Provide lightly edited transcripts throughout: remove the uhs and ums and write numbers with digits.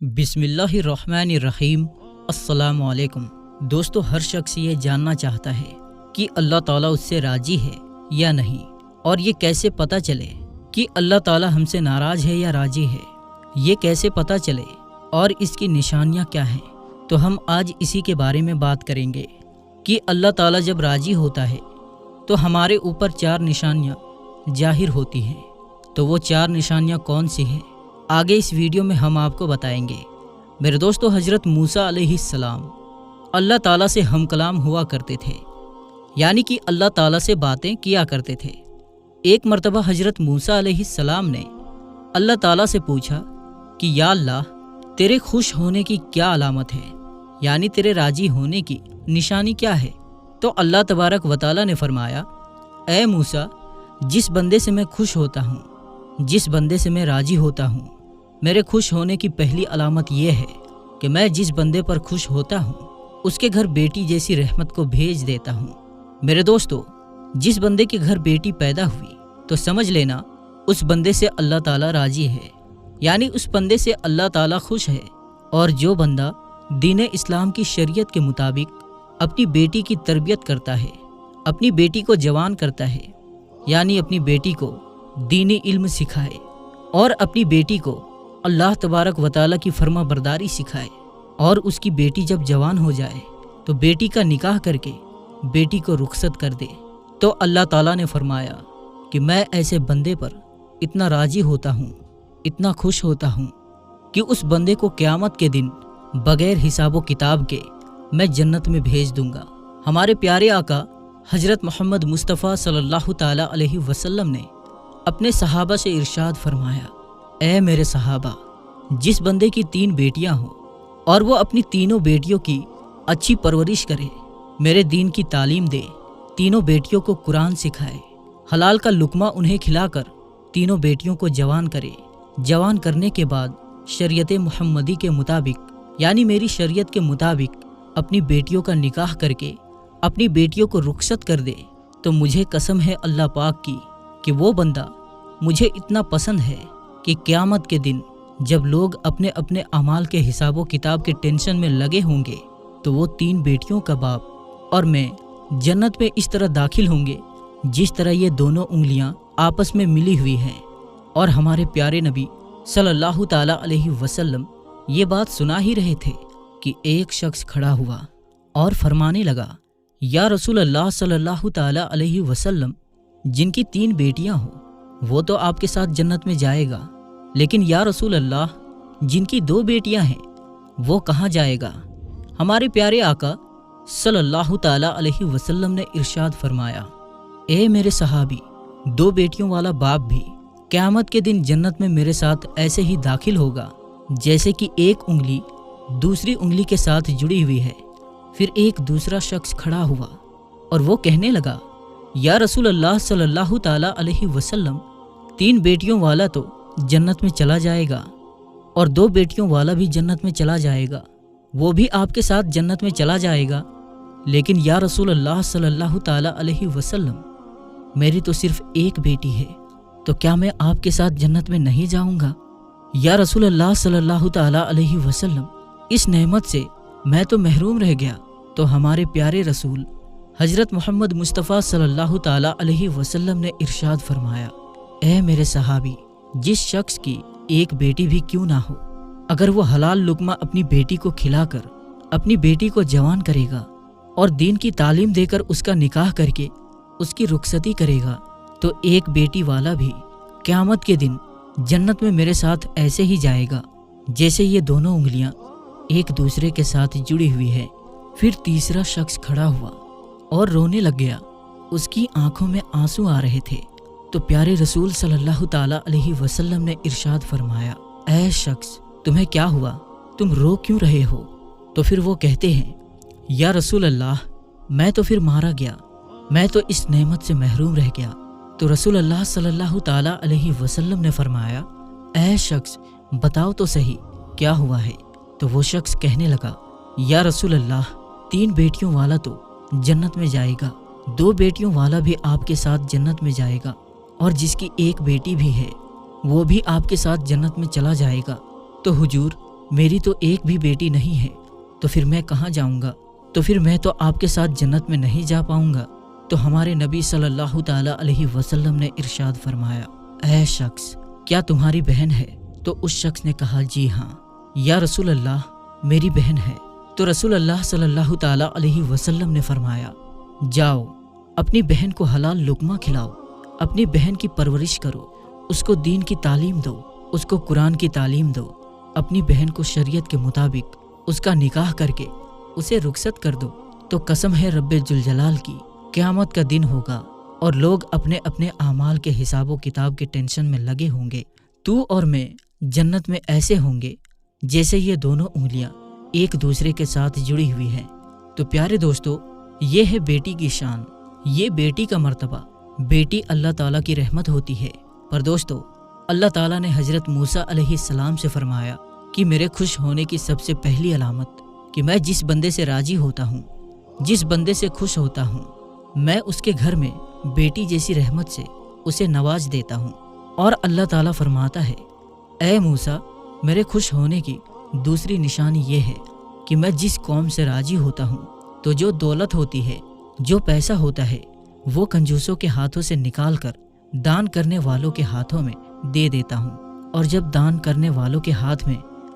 बिस्मिल्लाहिर्रहमानिर्रहीम। अस्सलाम वालेकुम। दोस्तों, हर शख्स ये जानना चाहता है कि अल्लाह ताला उससे राजी है या नहीं, और ये कैसे पता चले कि अल्लाह ताला हमसे नाराज़ है या राजी है। ये कैसे पता चले और इसकी निशानियाँ क्या हैं, तो हम आज इसी के बारे में बात करेंगे कि अल्लाह ताला जब राजी होता है तो हमारे ऊपर 4 निशानियाँ जाहिर होती हैं। तो वो 4 निशानियाँ कौन सी हैं, आगे इस वीडियो में हम आपको बताएंगे। मेरे दोस्तों, हज़रत मूसा अलैहिस्सलाम अल्लाह ताला से हम कलाम हुआ करते थे, यानी कि अल्लाह ताला से बातें किया करते थे। एक मर्तबा हज़रत मूसा अलैहिस्सलाम ने अल्लाह ताला से पूछा कि या अल्लाह, तेरे खुश होने की क्या अलामत है, यानी तेरे राजी होने की निशानी क्या है। तो अल्लाह तबारक व तआला ने फरमाया, ए मूसा, जिस बंदे से मैं खुश होता हूँ, जिस बंदे से मैं राजी होता हूँ, मेरे खुश होने की पहली अलामत यह है कि मैं जिस बंदे पर खुश होता हूँ उसके घर बेटी जैसी रहमत को भेज देता हूँ। मेरे दोस्तों, जिस बंदे के घर बेटी पैदा हुई तो समझ लेना उस बंदे से अल्लाह ताला राजी है, यानी उस बंदे से अल्लाह ताला खुश है। और जो बंदा दीन इस्लाम की शरीयत के मुताबिक अपनी बेटी की तरबियत करता है, अपनी बेटी को जवान करता है, यानी अपनी बेटी को दीनी इल्म सिखाए और अपनी बेटी को अल्लाह तबारक व तआला की फर्मा बरदारी सिखाए, और उसकी बेटी जब जवान हो जाए तो बेटी का निकाह करके बेटी को रुखसत कर दे, तो अल्लाह ताला ने फरमाया कि मैं ऐसे बंदे पर इतना राजी होता हूँ, इतना खुश होता हूँ कि उस बंदे को क़यामत के दिन बग़ैर हिसाब किताब के मैं जन्नत में भेज दूंगा। हमारे प्यारे आका हज़रत मोहम्मद मुस्तफ़ा सल्लल्लाहु ताला अलैहि वसल्लम ने अपने सहाबा से इरशाद फरमाया, ए मेरे सहाबा, जिस बंदे की 3 बेटियां हों और वो अपनी तीनों बेटियों की अच्छी परवरिश करे, मेरे दीन की तालीम दे, तीनों बेटियों को कुरान सिखाए, हलाल का लुकमा उन्हें खिलाकर तीनों बेटियों को जवान करे, जवान करने के बाद शरीयत मुहम्मदी के मुताबिक, यानी मेरी शरीयत के मुताबिक अपनी बेटियों का निकाह करके अपनी बेटियों को रुखसत कर दे, तो मुझे कसम है अल्लाह पाक की कि वो बंदा मुझे इतना पसंद है कि क़यामत के दिन जब लोग अपने अपने अमाल के हिसाबो किताब के टेंशन में लगे होंगे, तो वो 3 बेटियों का बाप और मैं जन्नत में इस तरह दाखिल होंगे जिस तरह ये दोनों उंगलियां आपस में मिली हुई हैं। और हमारे प्यारे नबी सल्लल्लाहु ताला अलैहि वसल्लम ये बात सुना ही रहे थे कि एक शख्स खड़ा हुआ और फरमाने लगा, या रसूल अल्लाह सल्लल्लाहु ताला अलैहि वसल्लम, जिनकी 3 बेटियां हो वो तो आपके साथ जन्नत में जाएगा, लेकिन या रसूल अल्लाह, जिनकी 2 बेटियां हैं वो कहाँ जाएगा। हमारे प्यारे आका सल्लल्लाहु ताला अलैहि वसल्लम ने इरशाद फरमाया, ए मेरे सहाबी, 2 बेटियों वाला बाप भी क़यामत के दिन जन्नत में मेरे साथ ऐसे ही दाखिल होगा जैसे कि एक उंगली दूसरी उंगली के साथ जुड़ी हुई है। फिर एक दूसरा शख्स खड़ा हुआ और वो कहने लगा, या रसूल अल्लाह सल्लल्लाहु ताला अलैहि वसल्लम, 3 बेटियों वाला तो जन्नत में चला जाएगा और 2 बेटियों वाला भी जन्नत में चला जाएगा, वो भी आपके साथ जन्नत में चला जाएगा, लेकिन या रसूल अल्लाह सल्लल्लाहु ताला अलैहि वसल्लम, मेरी तो सिर्फ एक बेटी है, तो क्या मैं आपके साथ जन्नत में नहीं जाऊंगा। या रसूल अल्लाह सल्लल्लाहु ताला अलैहि वसल्लम, इस नेमत से मैं तो महरूम रह गया। तो हमारे प्यारे रसूल हज़रत मोहम्मद मुस्तफ़ा सल्लल्लाहु ताला अलैहि वसल्लम ने इरशाद फरमाया, ए मेरे सहाबी, जिस शख्स की एक बेटी भी क्यों ना हो, अगर वो हलाल लुकमा अपनी बेटी को खिलाकर अपनी बेटी को जवान करेगा और दीन की तालीम देकर उसका निकाह करके उसकी रुखसती करेगा, तो एक बेटी वाला भी क़यामत के दिन जन्नत में मेरे साथ ऐसे ही जाएगा जैसे ये दोनों उंगलियां एक दूसरे के साथ जुड़ी हुई है। फिर तीसरा शख्स खड़ा हुआ और रोने लग गया, उसकी आंखों में आंसू आ रहे थे। तो प्यारे रसूल सल्लल्लाहु ताला अलैहि वसल्लम ने इरशाद फरमाया, ऐ शख्स, तुम्हें क्या हुआ, तुम रो क्यों रहे हो। तो फिर वो कहते हैं, या रसूल अल्लाह, मैं तो फिर मारा गया, मैं तो इस नेमत से महरूम रह गया। तो रसूल अल्लाह सल्लल्लाहु ताला अलैहि वसल्लम ने फरमाया, ऐ शख्स, बताओ तो सही क्या हुआ है। तो वो शख्स कहने लगा, या रसूल अल्लाह, 3 बेटियों वाला तो जन्नत में जाएगा, 2 बेटियों वाला भी आपके साथ जन्नत में जाएगा, और जिसकी एक बेटी भी है वो भी आपके साथ जन्नत में चला जाएगा। तो हुजूर, میری تو ایک بھی بیٹی نہیں ہے، تو پھر میں کہاں جاؤں گا؟ تو پھر میں تو آپ کے ساتھ جنت میں نہیں جا پاؤں گا۔ تو ہمارے نبی صلی اللہ تعالیٰ علیہ وسلم نے ارشاد فرمایا، اے شخص، کیا تمہاری بہن ہے؟ تو اس شخص نے کہا، جی ہاں یا رسول اللہ، میری بہن ہے۔ تو رسول اللہ صلی اللہ تعالیٰ علیہ وسلم نے فرمایا، جاؤ اپنی بہن کو حلال لقمہ کھلاؤ، اپنی بہن کی پرورش کرو، اس کو دین کی تعلیم دو، اس کو قرآن کی تعلیم دو، اپنی بہن کو شریعت کے مطابق اس کا نکاح کر کے اسے رخصت کر دو۔ تو قسم ہے رب ذوالجلال کی، قیامت کا دن ہوگا اور لوگ اپنے اپنے اعمال کے حساب و کتاب کے ٹینشن میں لگے ہوں گے۔ تو اور میں جنت میں ایسے ہوں گے جیسے یہ دونوں انگلیاں ایک دوسرے کے ساتھ جڑی ہوئی ہیں۔ تو پیارے دوستو، یہ ہے بیٹی کی شان، یہ بیٹی کا مرتبہ۔ بیٹی اللہ تعالیٰ کی رحمت ہوتی ہے۔ پر دوستو، اللہ تعالیٰ نے حضرت موسیٰ علیہ السلام سے فرمایا کہ میرے خوش ہونے کی سب سے پہلی علامت کہ میں جس بندے سے راضی ہوتا ہوں، جس بندے سے خوش ہوتا ہوں، میں اس کے گھر میں بیٹی جیسی رحمت سے اسے نواز دیتا ہوں۔ اور اللہ تعالیٰ فرماتا ہے، اے موسیٰ، میرے خوش ہونے کی دوسری نشانی یہ ہے کہ میں جس قوم سے راضی ہوتا ہوں تو جو دولت ہوتی ہے، جو پیسہ ہوتا ہے، وہ کنجوسوں کے ہاتھوں سے نکال کر دان کرنے والوں کے ہاتھوں میں دے دیتا ہوں۔ اور جب دان کرنے والوں کے ہاتھ میں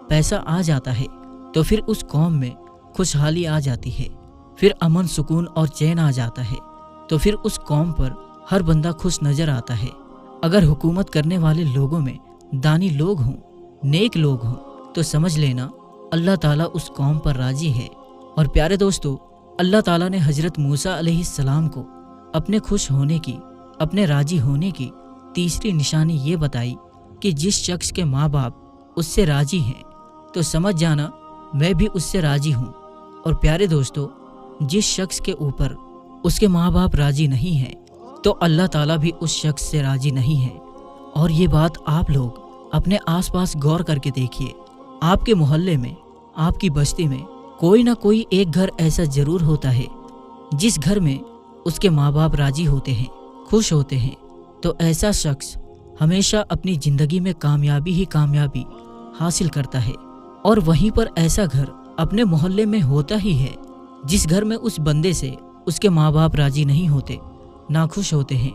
پیسہ آ جاتا ہے تو پھر اس قوم میں خوشحالی آ جاتی ہے، پھر امن، سکون اور چین آ جاتا ہے۔ تو پھر اس قوم پر ہر بندہ خوش نظر آتا ہے۔ اگر حکومت کرنے والے لوگوں میں دانی لوگ ہوں، نیک لوگ ہوں، تو سمجھ لینا اللہ تعالیٰ اس قوم پر راضی ہے۔ اور پیارے دوستو، اللہ تعالیٰ نے حضرت موسیٰ علیہ السلام کو اپنے خوش ہونے کی، اپنے راضی ہونے کی تیسری نشانی یہ بتائی کہ جس شخص کے ماں باپ اس سے راضی ہیں تو سمجھ جانا میں بھی اس سے راضی ہوں۔ اور پیارے دوستو، جس شخص کے اوپر اس کے ماں باپ راضی نہیں ہیں تو اللہ تعالیٰ بھی اس شخص سے راضی نہیں ہے۔ اور یہ بات آپ لوگ اپنے آس پاس غور کر کے دیکھیے، آپ کے محلے میں، آپ کی بستی میں کوئی نہ کوئی ایک گھر ایسا ضرور ہوتا ہے جس گھر میں اس کے ماں باپ راضی ہوتے ہیں، خوش ہوتے ہیں۔ تو ایسا شخص ہمیشہ اپنی زندگی میں کامیابی ہی کامیابی حاصل کرتا ہے۔ اور وہیں پر ایسا گھر اپنے محلے میں ہوتا ہی ہے جس گھر میں اس بندے سے اس کے ماں باپ راضی نہیں ہوتے، ناخوش ہوتے ہیں،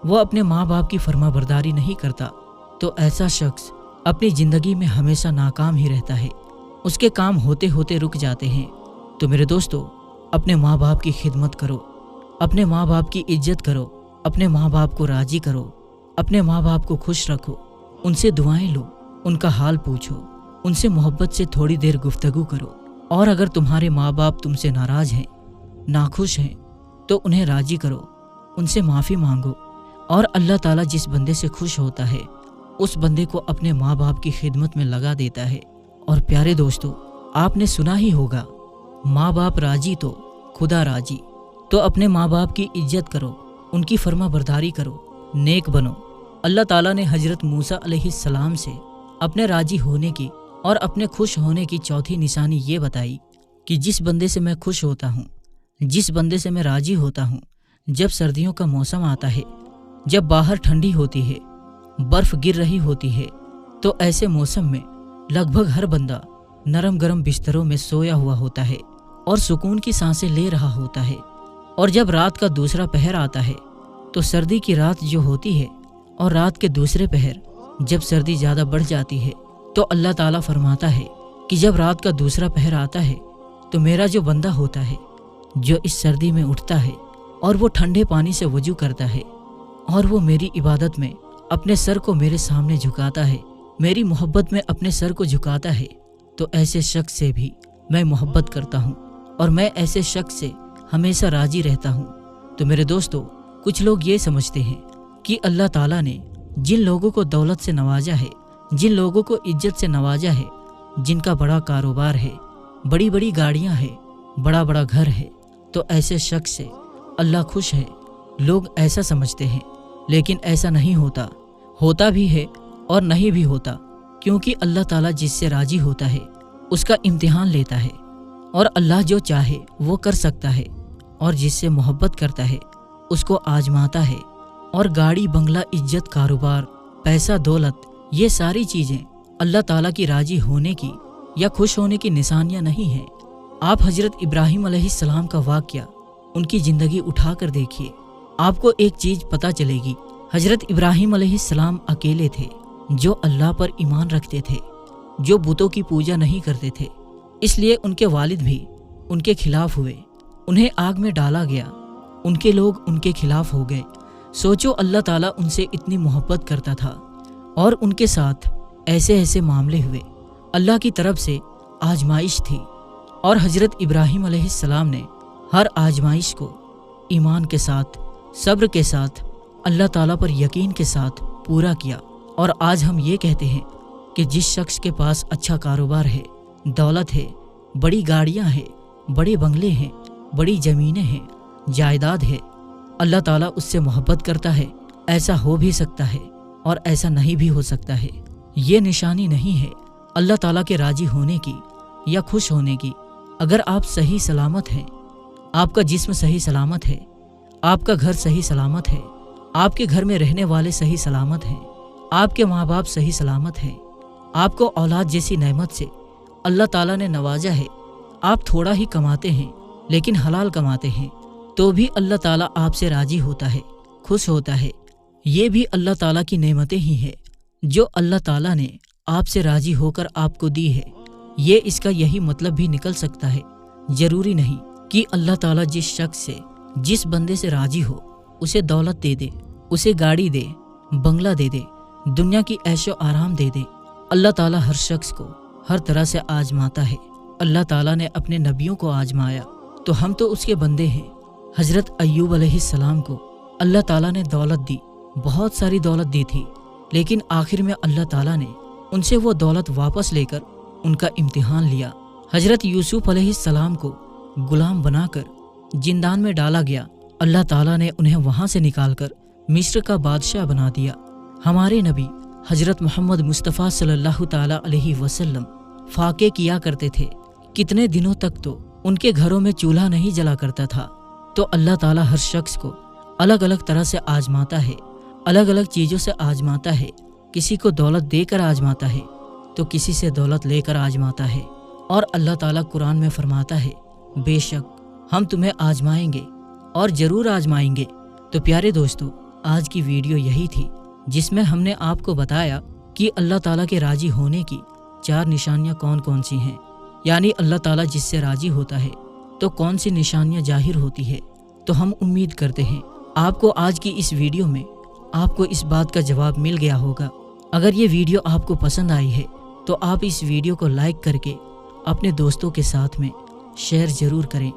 وہ اپنے ماں باپ کی فرما برداری نہیں کرتا، تو ایسا شخص اپنی زندگی میں ہمیشہ ناکام ہی رہتا ہے، اس کے کام ہوتے ہوتے رک جاتے ہیں۔ تو میرے دوستو، اپنے ماں باپ کی خدمت کرو، اپنے ماں باپ کی عزت کرو، اپنے ماں باپ کو راضی کرو، اپنے ماں باپ کو خوش رکھو، ان سے دعائیں لو، ان کا حال پوچھو، ان سے محبت سے تھوڑی دیر گفتگو کرو۔ اور اگر تمہارے ماں باپ تم سے ناراض ہیں، ناخوش ہیں، تو انہیں راضی کرو، ان سے معافی مانگو۔ اور اللہ تعالیٰ جس بندے سے خوش ہوتا ہے اس بندے کو اپنے ماں باپ کی خدمت میں لگا دیتا ہے۔ اور پیارے دوستو، آپ نے سنا ہی ہوگا، ماں باپ راضی تو خدا راضی۔ تو اپنے ماں باپ کی عزت کرو، ان کی فرما برداری کرو، نیک بنو۔ اللہ تعالیٰ نے حضرت موسیٰ علیہ السلام سے اپنے راضی ہونے کی اور اپنے خوش ہونے کی چوتھی نشانی یہ بتائی کہ جس بندے سے میں خوش ہوتا ہوں، جس بندے سے میں راضی ہوتا ہوں، جب سردیوں کا موسم آتا ہے، جب باہر ٹھنڈی ہوتی ہے، برف گر رہی ہوتی ہے، تو ایسے موسم میں لگ بھگ ہر بندہ نرم گرم بستروں میں سویا ہوا ہوتا ہے اور سکون کی سانسیں لے رہا ہوتا ہے۔ اور جب رات کا دوسرا پہر آتا ہے تو سردی کی رات جو ہوتی ہے اور رات کے دوسرے پہر جب سردی زیادہ بڑھ جاتی ہے تو اللہ تعالیٰ فرماتا ہے کہ جب رات کا دوسرا پہر آتا ہے تو میرا جو بندہ ہوتا ہے، جو اس سردی میں اٹھتا ہے اور وہ ٹھنڈے پانی سے وضو کرتا ہے اور وہ میری عبادت میں اپنے سر کو میرے سامنے جھکاتا ہے، میری محبت میں اپنے سر کو جھکاتا ہے، تو ایسے شخص سے بھی میں محبت کرتا ہوں اور میں ایسے شخص سے ہمیشہ راضی رہتا ہوں۔ تو میرے دوستو، کچھ لوگ یہ سمجھتے ہیں کہ اللہ تعالیٰ نے جن لوگوں کو دولت سے نوازا ہے، جن لوگوں کو عزت سے نوازا ہے، جن کا بڑا کاروبار ہے، بڑی بڑی گاڑیاں ہیں، بڑا بڑا گھر ہے، تو ایسے شخص سے اللہ خوش ہے۔ لوگ ایسا سمجھتے ہیں، لیکن ایسا نہیں ہوتا، ہوتا بھی ہے اور نہیں بھی ہوتا، کیونکہ اللہ تعالیٰ جس سے راضی ہوتا ہے اس کا امتحان لیتا ہے، اور اللہ جو چاہے وہ کر سکتا ہے، اور جس سے محبت کرتا ہے اس کو آزماتا ہے۔ اور گاڑی، بنگلہ، عزت، کاروبار، پیسہ، دولت، یہ ساری چیزیں اللہ تعالیٰ کی راضی ہونے کی या खुश होने की निशानियां नहीं हैं। आप हजरत इब्राहिम अलैहिस्सलाम का वाक़या, उनकी ज़िंदगी उठाकर देखिए, आपको एक चीज़ पता चलेगी। हजरत इब्राहिम अलैहिस्सलाम अकेले थे जो अल्लाह पर ईमान रखते थे, जो बुतों की पूजा नहीं करते थे। इसलिए उनके वालिद भी उनके खिलाफ हुए, उन्हें आग में डाला गया, उनके लोग उनके खिलाफ हो गए। सोचो, अल्लाह ताला उनसे इतनी मोहब्बत करता था और उनके साथ ऐसे ऐसे मामले हुए। अल्लाह की तरफ से आजमाइश थी और हजरत इब्राहिम अलैहिस्सलाम ने हर आजमाइश को ईमान के साथ, सब्र के साथ, अल्लाह ताला पर यकीन के साथ पूरा किया। और आज हम ये कहते हैं कि जिस शख्स के पास अच्छा कारोबार है, दौलत है, बड़ी गाड़ियां हैं, बड़े बंगले हैं, बड़ी ज़मीनें हैं, जायदाद है, अल्लाह ताला उससे मोहब्बत करता है। ऐसा हो भी सकता है और ऐसा नहीं भी हो सकता है। ये निशानी नहीं है अल्लाह ताला के राजी होने की या खुश होने की। अगर आप सही सलामत हैं, आपका जिस्म सही सलामत है, आपका घर सही सलामत है, आपके घर में रहने वाले सही सलामत हैं, आपके माँ बाप सही सलामत हैं, आपको औलाद जैसी नेमत से अल्लाह ताला ने नवाजा है, आप थोड़ा ही कमाते हैं लेकिन हलाल कमाते हैं, तो भी अल्लाह ताला आपसे राजी होता है, खुश होता है। ये भी अल्लाह ताला की नेमतें ही है जो अल्लाह ताला ने आपसे राजी होकर आपको दी है। ये इसका यही मतलब भी निकल सकता है। जरूरी नहीं कि अल्लाह ताला जिस शख्स से, जिस बंदे से राजी हो उसे दौलत दे दे, उसे गाड़ी दे, बंगला दे दे, दुनिया की ऐशो आराम दे दे। अल्लाह ताला हर शख्स को हर तरह से आजमाता है। अल्लाह ताला ने अपने नबियों को आजमाया तो हम तो उसके बंदे हैं। हजरत अय्यूब अलैहिस्सलाम को अल्लाह ताला ने दौलत दी, बहुत सारी दौलत दी थी, लेकिन आखिर में अल्लाह ताला ने उनसे वो दौलत वापस लेकर उनका इम्तिहान लिया। हजरत यूसुफ अलैहिस्सलाम को गुलाम बनाकर जिंदान में डाला गया, अल्लाह ताला ने उन्हें वहाँ से निकालकर मिस्र का बादशाह बना दिया। हमारे नबी हजरत मोहम्मद मुस्तफ़ा सल्लल्लाहु ताला अलैहि वसल्लम फाके किया करते थे। कितने दिनों तक तो उनके घरों में चूल्हा नहीं जला करता था। तो अल्लाह ताला हर शख्स को अलग अलग तरह से आजमाता है, अलग अलग चीज़ों से आजमाता है। किसी को दौलत देकर आजमाता है तो किसी से दौलत लेकर आजमाता है। और अल्लाह ताला कुरान में फरमाता है, बेशक हम तुम्हें आजमाएंगे और ज़रूर आजमाएंगे। तो प्यारे दोस्तों, आज की वीडियो यही थी जिसमें हमने आपको बताया कि अल्लाह ताला के राजी होने की 4 निशानियाँ कौन कौन सी हैं। यानी अल्लाह ताला जिससे राजी होता है तो कौन सी निशानियाँ जाहिर होती है। तो हम उम्मीद करते हैं आपको आज की इस वीडियो में आपको इस बात का जवाब मिल गया होगा। अगर ये वीडियो आपको पसंद आई है तो आप इस वीडियो को लाइक करके अपने दोस्तों के साथ में शेयर ज़रूर करें।